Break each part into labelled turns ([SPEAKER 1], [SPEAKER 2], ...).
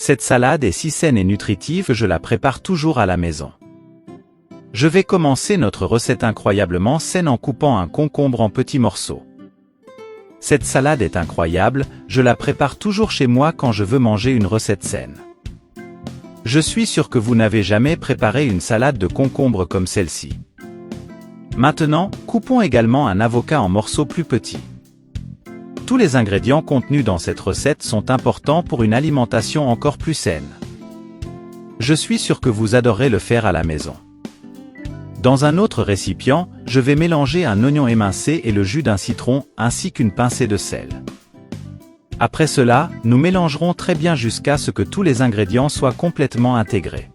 [SPEAKER 1] Cette salade est si saine et nutritive que je la prépare toujours à la maison. Je vais commencer notre recette incroyablement saine en coupant un concombre en petits morceaux. Cette salade est incroyable, je la prépare toujours chez moi quand je veux manger une recette saine. Je suis sûr que vous n'avez jamais préparé une salade de concombre comme celle-ci. Maintenant, coupons également un avocat en morceaux plus petits. Tous les ingrédients contenus dans cette recette sont importants pour une alimentation encore plus saine. Je suis sûr que vous adorerez le faire à la maison. Dans un autre récipient, je vais mélanger un oignon émincé et le jus d'un citron, ainsi qu'une pincée de sel. Après cela, nous mélangerons très bien jusqu'à ce que tous les ingrédients soient complètement intégrés.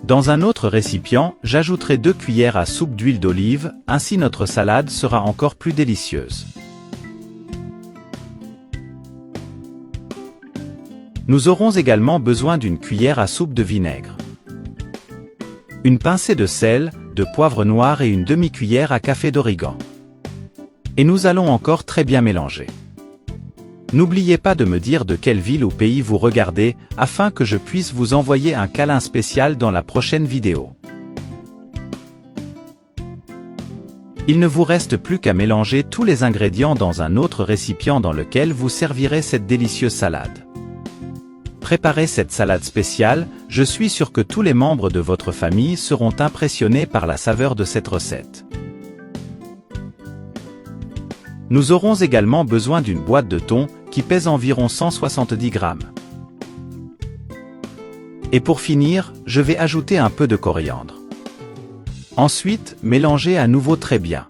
[SPEAKER 1] Dans un autre récipient, j'ajouterai 2 cuillères à soupe d'huile d'olive, ainsi notre salade sera encore plus délicieuse. Nous aurons également besoin d'une cuillère à soupe de vinaigre, une pincée de sel, de poivre noir et une demi-cuillère à café d'origan. Et nous allons encore très bien mélanger. N'oubliez pas de me dire de quelle ville ou pays vous regardez, afin que je puisse vous envoyer un câlin spécial dans la prochaine vidéo. Il ne vous reste plus qu'à mélanger tous les ingrédients dans un autre récipient dans lequel vous servirez cette délicieuse salade. Préparez cette salade spéciale, je suis sûr que tous les membres de votre famille seront impressionnés par la saveur de cette recette. Nous aurons également besoin d'une boîte de thon, qui pèse environ 170 grammes. Et pour finir, je vais ajouter un peu de coriandre. Ensuite, mélangez à nouveau très bien.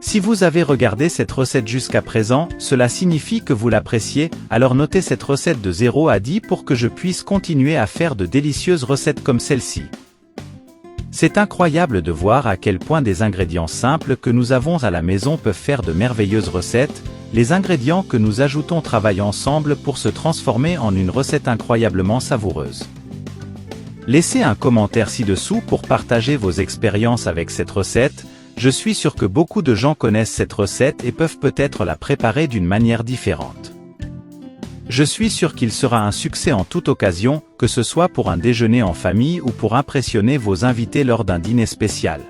[SPEAKER 1] Si vous avez regardé cette recette jusqu'à présent, cela signifie que vous l'appréciez, alors notez cette recette de 0 à 10 pour que je puisse continuer à faire de délicieuses recettes comme celle-ci. C'est incroyable de voir à quel point des ingrédients simples que nous avons à la maison peuvent faire de merveilleuses recettes. Les ingrédients que nous ajoutons travaillent ensemble pour se transformer en une recette incroyablement savoureuse. Laissez un commentaire ci-dessous pour partager vos expériences avec cette recette. Je suis sûr que beaucoup de gens connaissent cette recette et peuvent peut-être la préparer d'une manière différente. Je suis sûr qu'il sera un succès en toute occasion, que ce soit pour un déjeuner en famille ou pour impressionner vos invités lors d'un dîner spécial.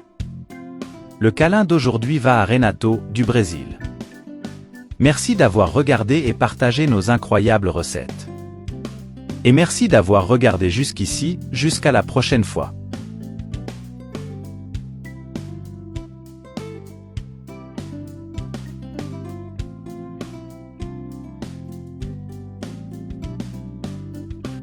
[SPEAKER 1] Le câlin d'aujourd'hui va à Renato, du Brésil. Merci d'avoir regardé et partagé nos incroyables recettes. Et merci d'avoir regardé jusqu'ici, jusqu'à la prochaine fois.